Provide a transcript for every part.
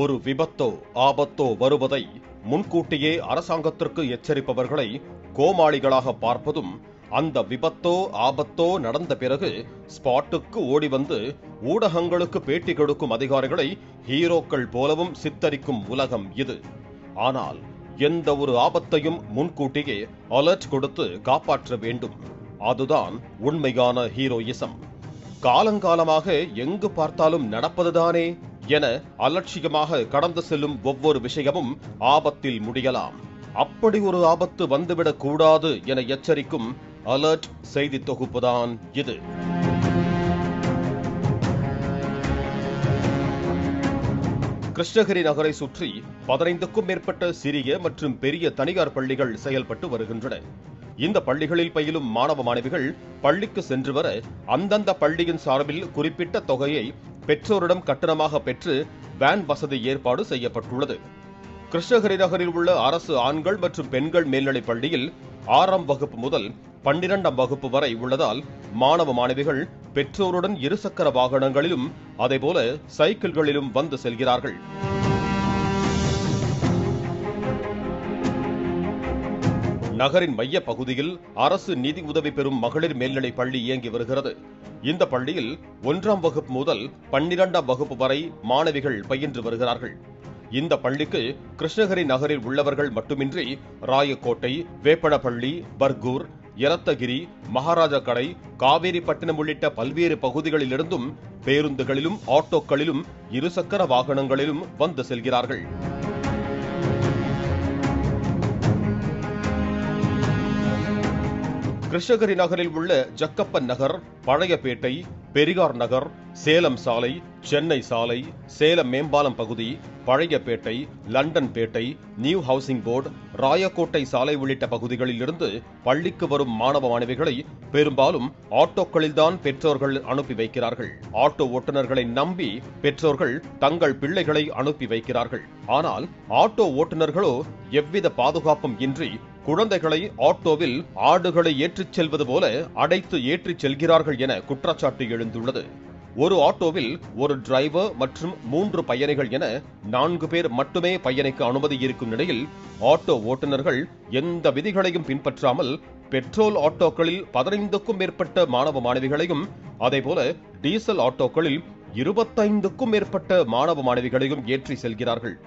ஒரு விபத்தோ ஆபத்தோ வருவதை முன்கூட்டியே அரசாங்கத்திற்கு எச்சரிப்பவர்களை கோமாளிகளாக பார்ப்பதும், அந்த விபத்தோ ஆபத்தோ நடந்த பிறகு ஸ்பாட்டுக்கு ஓடி வந்து ஊடகங்களுக்கு பேட்டி கொடுக்கும் அதிகாரிகளை ஹீரோக்கள் போலவும் சித்தரிக்கும் உலகம் இது. ஆனால் எந்த ஒரு ஆபத்தையும் முன்கூட்டியே அலர்ட் கொடுத்து காப்பாற்ற வேண்டும். அதுதான் உண்மையான ஹீரோயிசம். காலங்காலமாக எங்கு பார்த்தாலும் நடப்பதுதானே என அலட்சியமாக கடந்து செல்லும் ஒவ்வொரு விஷயமும் ஆபத்தில் முடியலாம். அப்படி ஒரு ஆபத்து வந்துவிடக் கூடாது என எச்சரிக்கும் அலர்ட் செய்தி தொகுப்புதான் இது. கிருஷ்ணகிரி நகரை சுற்றி 15க்கும் மேற்பட்ட சிறிய மற்றும் பெரிய தனியார் பள்ளிகள் செயல்பட்டு வருகின்றன. இந்த பள்ளிகளில் பயிலும் மாணவ மாணவிகள் பள்ளிக்கு சென்று வர அந்தந்த பள்ளியின் சார்பில் குறிப்பிட்ட தொகையை பெற்றோரிடம் கட்டணமாக பெற்று வேன் வசதி ஏற்பாடு செய்யப்பட்டுள்ளது. கிருஷ்ணகிரி நகரில் உள்ள அரசு ஆண்கள் மற்றும் பெண்கள் மேல்நிலைப் பள்ளியில் 6ஆம் வகுப்பு முதல் 12ஆம் வகுப்பு வரை உள்ளதால் மாணவ மாணவிகள் பெற்றோருடன் இருசக்கர வாகனங்களிலும் அதேபோல சைக்கிள்களிலும் வந்து செல்கிறார்கள். நகரின் மைய பகுதியில் அரசு நிதி உதவி பெறும் மகளிர் மேல்நிலைப் பள்ளி இயங்கி வருகிறது. இந்த பள்ளியில் 1ஆம் வகுப்பு முதல் 12ஆம் வகுப்பு வரை மாணவிகள் பயின்று வருகிறார்கள். இந்த பள்ளிக்கு கிருஷ்ணகிரி நகரில் உள்ளவர்கள் மட்டுமின்றி ராயக்கோட்டை, வேப்பனப்பள்ளி, பர்கூர், எரத்தகிரி, மகாராஜா கடை, காவேரிப்பட்டினம் உள்ளிட்ட பல்வேறு பகுதிகளிலிருந்தும் பேருந்துகளிலும் ஆட்டோக்களிலும் இருசக்கர வாகனங்களிலும் வந்து செல்கிறார்கள். கிருஷ்ணகிரி நகரில் உள்ள ஜக்கப்பன் நகர், பழையப்பேட்டை, பெரியார் நகர், சேலம் சாலை, சென்னை சாலை, சேலம் மேம்பாலம் பகுதி, பழையப்பேட்டை, லண்டன் பேட்டை, நியூ ஹவுசிங் போர்டு, ராயக்கோட்டை சாலை உள்ளிட்ட பகுதிகளில் இருந்து பள்ளிக்கு வரும் மாணவ மாணவிகளை பெரும்பாலும் ஆட்டோக்களில்தான் பெற்றோர்கள் அனுப்பி வைக்கிறார்கள். ஆட்டோ ஓட்டுநர்களை நம்பி பெற்றோர்கள் தங்கள் பிள்ளைகளை அனுப்பி வைக்கிறார்கள். ஆனால் ஆட்டோ ஓட்டுநர்களோ எவ்வித பாதுகாப்பும் இன்றி குழந்தைகளை ஆட்டோவில் ஆடுகளை ஏற்றிச் செல்வது போல அடைத்து ஏற்றிச் செல்கிறார்கள் என குற்றச்சாட்டு எழுந்துள்ளது. ஒரு ஆட்டோவில் ஒரு டிரைவர் மற்றும் 3 பயணிகள் என 4 பேர் மட்டுமே பயணிக்க அனுமதி இருக்கும் நிலையில் ஆட்டோ ஓட்டுநர்கள் எந்த விதிகளையும் பின்பற்றாமல் பெட்ரோல் ஆட்டோக்களில் 15க்கும் மேற்பட்ட மாணவ மாணவிகளையும் அதேபோல டீசல் ஆட்டோக்களில் 25க்கும் மேற்பட்ட மாணவ மாணவிகளையும் ஏற்றி செல்கிறார்கள்.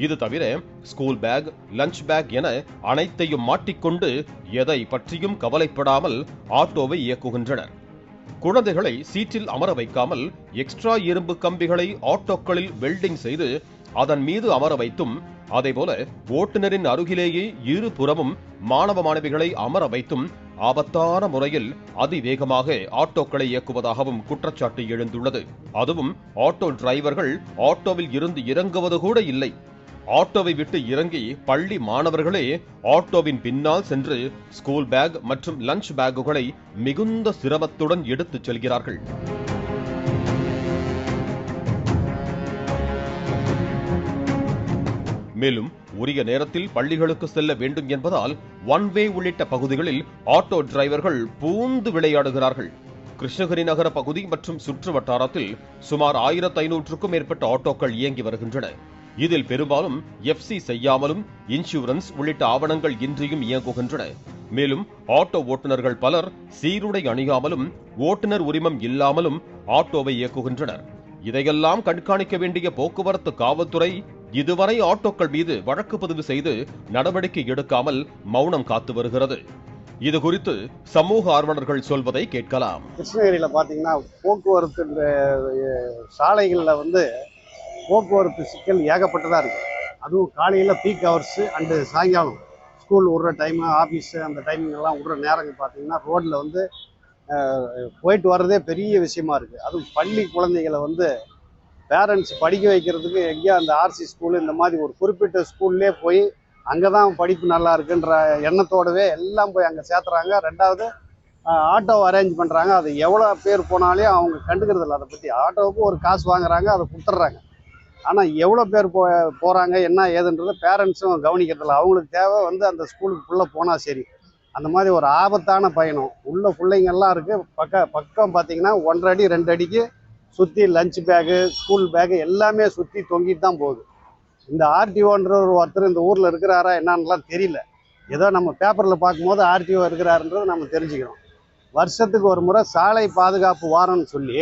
இது தவிர ஸ்கூல் பேக், லஞ்ச் பேக் என அனைத்தையும் மாட்டிக்கொண்டு எதை பற்றியும் கவலைப்படாமல் ஆட்டோவை இயக்குகின்றனர். குழந்தைகளை சீட்டில் அமர வைக்காமல் எக்ஸ்ட்ரா இரும்பு கம்பிகளை ஆட்டோக்களில் வெல்டிங் செய்து அதன் மீது அமர வைத்தும் அதேபோல ஓட்டுநரின் அருகிலேயே இருபுறமும் மாணவ மாணவிகளை அமர வைத்தும் ஆபத்தான முறையில் அதிவேகமாக ஆட்டோக்களை இயக்குவதாகவும் குற்றச்சாட்டு எழுந்துள்ளது. அதுவும் ஆட்டோ டிரைவர்கள் ஆட்டோவில் இருந்து இறங்குவது கூட இல்லை. ஆட்டோவை விட்டு இறங்கி பள்ளி மாணவர்களே ஆட்டோவின் பின்னால் சென்று ஸ்கூல் பேக் மற்றும் லஞ்ச் பேக்குகளை மிகுந்த சிரமத்துடன் எடுத்துச் செல்கிறார்கள். மேலும் உரிய நேரத்தில் பள்ளிகளுக்கு செல்ல வேண்டும் என்பதால் ஒன் வே உள்ளிட்ட பகுதிகளில் ஆட்டோ டிரைவர்கள் பூந்து விளையாடுகிறார்கள். கிருஷ்ணகிரி நகர பகுதி மற்றும் சுற்று வட்டாரத்தில் சுமார் 1500க்கும் மேற்பட்ட ஆட்டோக்கள் இயங்கி வருகின்றன. இதில் பெரும்பாலும் FC செய்யாமலும் இன்சூரன்ஸ் உள்ளிட்ட ஆவணங்கள் இன்றியும் இயங்குகின்றன. மேலும் ஆட்டோ ஓட்டுநர்கள் பலர் சீருடை அணியாமலும் ஓட்டுநர் உரிமம் இல்லாமலும் ஆட்டோவை இயக்குகின்றனர். இதையெல்லாம் கண்காணிக்க வேண்டிய போக்குவரத்து காவல்துறை இதுவரை ஆட்டோக்கள் மீது வழக்கு பதிவு செய்து நடவடிக்கை எடுக்காமல் மௌனம் காத்து வருகிறது. இது குறித்து சமூக ஆர்வலர்கள் சொல்வதை கேட்கலாம். கிருஷ்ணகிரியில பாத்தீங்கன்னா போக்குவரத்து சாலைகள்ல போக்குவரத்து சிக்கல் ஏகப்பட்டதா இருக்கு. அதுவும் காலையில பீக் ஹவர்ஸ் அண்டு சாயங்காலம் ஸ்கூல் விடுற டைம், ஆஃபீஸ் அந்த டைமிங் எல்லாம் விடுற நேரங்கள் பார்த்தீங்கன்னா ரோட்ல போயிட்டு வர்றதே பெரிய விஷயமா இருக்கு. அதுவும் பள்ளி குழந்தைகளை பேரண்ட்ஸ் படிக்க வைக்கிறதுக்கு எங்கேயா அந்த ஆர்சி ஸ்கூலு இந்த மாதிரி ஒரு குறிப்பிட்ட ஸ்கூல்லே போய் அங்கதான் படிப்பு நல்லா இருக்குன்ற எண்ணத்தோடவே எல்லாம் போய் அங்கே சேர்த்துறாங்க. ரெண்டாவது ஆட்டோ அரேஞ்ச் பண்றாங்க. அது எவ்வளோ பேர் போனாலே அவங்க கண்டுக்கிறது இல்லை. அதை பற்றி ஆட்டோவுக்கு ஒரு காசு வாங்குறாங்க, அதை கொடுத்துட்றாங்க. ஆனால் எவ்வளோ பேர் போகிறாங்க என்ன ஏதுன்றதை பேரண்ட்ஸும் கவனிக்கிறதில்ல. அவங்களுக்கு தேவை அந்த ஸ்கூலுக்கு ஃபுல்லாக போனால் சரி. அந்த மாதிரி ஒரு ஆபத்தான பயணம் உள்ள பிள்ளைங்கள்லாம் இருக்குது. பக்கம் பார்த்தீங்கன்னா 1.5 அடி 2 அடிக்கு சுற்றி லஞ்ச் பேகு, ஸ்கூல் பேகு எல்லாமே சுற்றி தொங்கிட்டு தான் போகுது. இந்த ஆர்டிஓன்ற ஒருத்தர் இந்த ஊரில் இருக்கிறாரா என்னன்னுலாம் தெரியல. ஏதோ நம்ம பேப்பரில் பார்க்கும்போது ஆர்டிஓ இருக்கிறாருன்றது நம்ம தெரிஞ்சுக்கிறோம். வருஷத்துக்கு ஒரு முறை சாலை பாதுகாப்பு வாரம்னு சொல்லி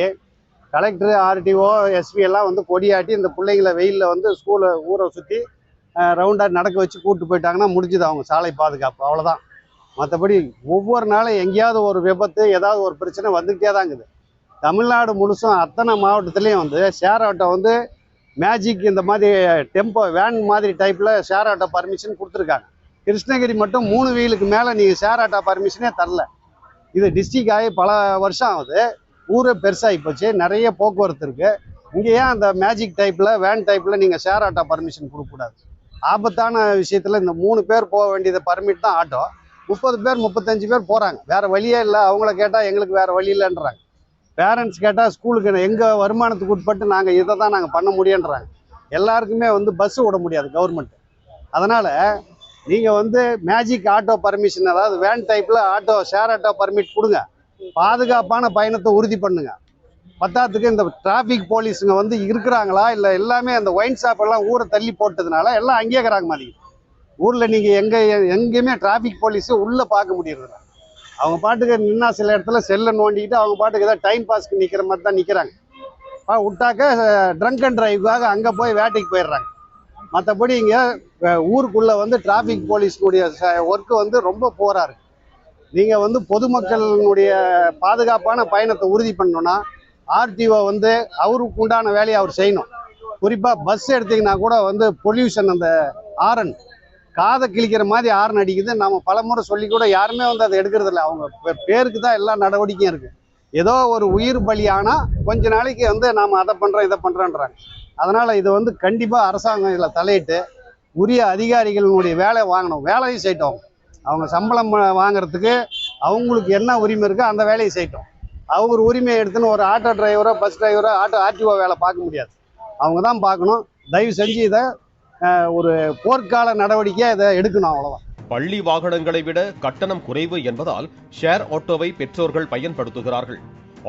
கலெக்டர், ஆர்டிஓ, எஸ்பி எல்லாம் வந்து கொடியாட்டி இந்த பிள்ளைங்களை வெயிலில் வந்து ஊரை சுற்றி ரவுண்டாக நடக்க வச்சு கூப்பிட்டு போயிட்டாங்கன்னா முடிஞ்சுது அவங்க சாலை பாதுகாப்பு. அவ்வளோதான். மற்றபடி ஒவ்வொரு நாளும் எங்கேயாவது ஒரு விபத்து, ஏதாவது ஒரு பிரச்சனை வந்துக்கிட்டே தாங்குது. தமிழ்நாடு முழுசும் அத்தனை மாவட்டத்துலேயும் வந்து ஷேர் ஆட்டோ வந்து மேஜிக் இந்த மாதிரி டெம்போ வேன் மாதிரி டைப்பில் ஷேர் ஆட்டோ பர்மிஷன் கொடுத்துருக்காங்க. கிருஷ்ணகிரி மட்டும் 3 வீலுக்கு மேலே நீங்கள் ஷேர் ஆட்டோ பர்மிஷனே தரல. இது டிஸ்ட்ரிக்ட் ஆகி பல வருஷம் ஆகுது. ஊரே பெருசாகி போச்சு, நிறைய போக்குவரத்து இருக்குது. இங்கே ஏன் அந்த மேஜிக் டைப்பில் வேன் டைப்பில் நீங்கள் ஷேர் ஆட்டோ பர்மிஷன் கொடுக்கக்கூடாது? ஆபத்தான விஷயத்தில் இந்த 3 பேர் போக வேண்டியது பர்மிட் தான் ஆட்டோ. 30 பேர் 35 பேர் போகிறாங்க. வேறு வழியே இல்லை. அவங்கள கேட்டால் எங்களுக்கு வேறு வழி இல்லைன்றாங்க. பேரண்ட்ஸ் கேட்டால் ஸ்கூலுக்கு எங்கள் வருமானத்துக்கு உட்பட்டு நாங்கள் இதை தான் நாங்கள் பண்ண முடியுன்றாங்க. எல்லாருக்குமே வந்து பஸ்ஸு விட முடியாது கவர்மெண்ட். அதனால் நீங்கள் வந்து மேஜிக் ஆட்டோ பர்மிஷன், அதாவது வேன் டைப்பில் ஆட்டோ ஷேர் ஆட்டோ பர்மிட் கொடுங்க. பாதுகாப்பான பயணத்தை உறுதி பண்ணுங்க. பத்தாத்துக்கு இந்த டிராஃபிக் போலீஸுங்க வந்து இருக்கிறாங்களா இல்லை எல்லாமே அந்த ஒயின் ஷாப் எல்லாம் ஊரை தள்ளி போட்டதுனால எல்லாம் அங்கேயே இருக்கிறாங்க மாதிரி. ஊரில் நீங்கள் எங்கேயுமே டிராஃபிக் போலீஸு உள்ளே பார்க்க முடியறதில்ல. அவங்க பாட்டுக்கு நின்னா சில இடத்துல செல்லை நோண்டிக்கிட்டு அவங்க பாட்டுக்கு ஏதாவது டைம் பாஸ்க்கு நிற்கிற மாதிரி தான் நிற்கிறாங்க. விட்டாக்க ட்ரங்க் அண்ட் டிரைவுக்காக அங்கே போய் வேட்டைக்கு போயிடுறாங்க. மற்றபடி இங்கே ஊருக்குள்ளே வந்து டிராஃபிக் போலீஸுடைய ஒர்க்கு வந்து ரொம்ப போராக இருக்குது. நீங்கள் வந்து பொதுமக்களினுடைய பாதுகாப்பான பயணத்தை உறுதி பண்ணணும்னா ஆர்டிஓ வந்து அவருக்கு உண்டான வேலையை அவர் செய்யணும். குறிப்பாக பஸ் எடுத்திங்கன்னா கூட வந்து பொல்யூஷன், அந்த ஆரன் காதை கிழிக்கிற மாதிரி ஆரன் அடிக்குது. நம்ம பலமுறை சொல்லி கூட யாருமே வந்து அதை எடுக்கிறதில்ல. அவங்க பேருக்கு தான் எல்லா நடவடிக்கையும் இருக்குது. ஏதோ ஒரு உயிர் பலியானா கொஞ்ச நாளைக்கு வந்து நாம் அதை பண்ணுறோம் இதை பண்ணுறோன்றாங்க. அதனால் இது வந்து கண்டிப்பாக அரசாங்கம் இதில் தலையிட்டு உரிய அதிகாரிகளினுடைய வேலை வாங்கணும். வேலையும் செய்யட்டும். அவங்க சம்பளம் வாங்குறதுக்கு அவங்களுக்கு என்ன உரிமை இருக்கோ அந்த வேலையை செய்யட்டும். அவங்க உரிமையை எடுத்துன்னு ஒரு ஆட்டோ டிரைவரோ பஸ் டிரைவரோ ஆர்டிஓ வேலை பார்க்க முடியாது. அவங்க தான் பார்க்கணும். தயவு செஞ்சு இதை ஒரு போர்க்கால நடவடிக்கையாக இதை எடுக்கணும். அவ்வளோதான். பள்ளி வாகனங்களை விட கட்டணம் குறைவு என்பதால் ஷேர் ஆட்டோவை பெற்றோர்கள் பயன்படுத்துகிறார்கள்.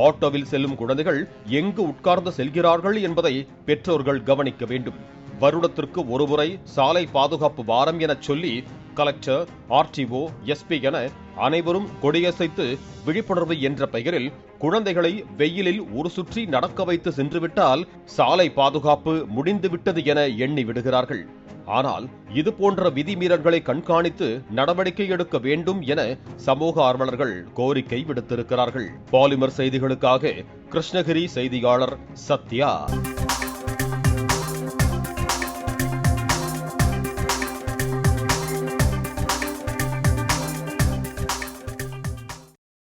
ஆட்டோவில் செல்லும் குழந்தைகள் எங்கு உட்கார்ந்து செல்கிறார்கள் என்பதை பெற்றோர்கள் கவனிக்க வேண்டும். வருடத்திற்கு ஒருமுறை சாலை பாதுகாப்பு வாரம் என சொல்லி கலெக்டர், ஆர்டிஓ, எஸ்பி என அனைவரும் கொடியசைத்து விழிப்புணர்வு என்ற பெயரில் குழந்தைகளை வெயிலில் ஒரு சுற்றி நடக்க வைத்து சென்றுவிட்டால் சாலை பாதுகாப்பு முடிந்துவிட்டது என எண்ணி விடுகிறார்கள். ஆனால் இது போன்ற விதிமீறல்களை கண்காணித்து நடவடிக்கை எடுக்க வேண்டும் என சமூக ஆர்வலர்கள் கோரிக்கை விடுத்திருக்கிறார்கள். பாலிமர் செய்திகளுக்காக கிருஷ்ணகிரி செய்தியாளர் சத்யா.